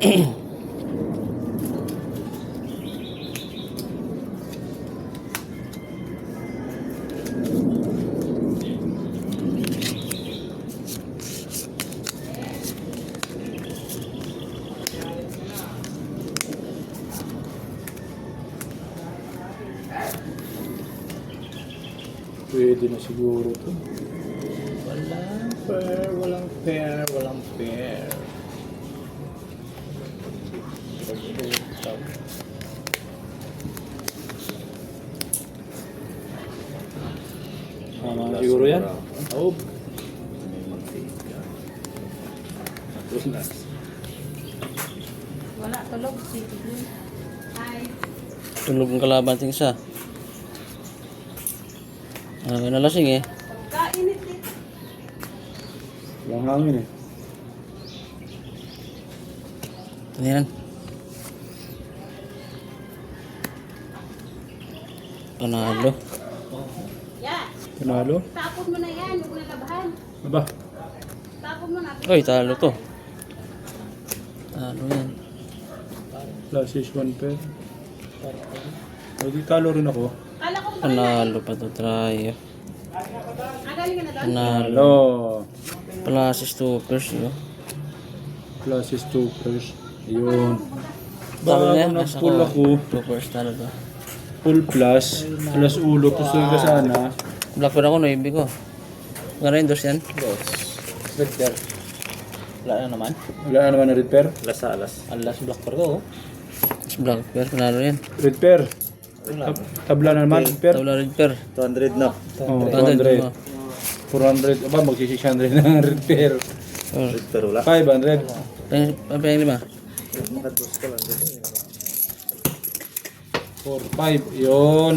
Pwede na siguro to. Walang pair. Tama siguro yan. Oh. Wala, tulog. Ay. Tulog ang kalaban ting isa. Nalasing eh. Kainit eh. Walang hangin eh. Ano yan? Panalo. Yeah. Panalo? Tapon mo na yan. Huwag mo na labahan. Aba, Tapon mo na. Oy, talo to. Talo yan. last is 1 pair. O di talo rin ako. Kala ko ba na? Panalo pa to, try. Agaling ka na doon? Panalo. Panalo. Plus is 2 pairs, yun. Plus is 2 pairs. Ayun. Talo Baka yan. kung nag-pull ako, 2 pairs talo to. full plus, plus ulo, gusto ka sana. Black pair ako, no, ibig ko. Ngayon, dos yan. Red pair. Wala na naman. Wala na naman na red pair. Alas sa alas. Alas black pair ko. Mas black pair, panalo yan. Red pair. Tabla na naman, red pair. Talo red pair. 200 no. Oh, 200. 200. 400. Aba, magsi-600 na red pair. Red pair wala. 500. Apa yang 5? Makados ka lang. 4, 5. Yun.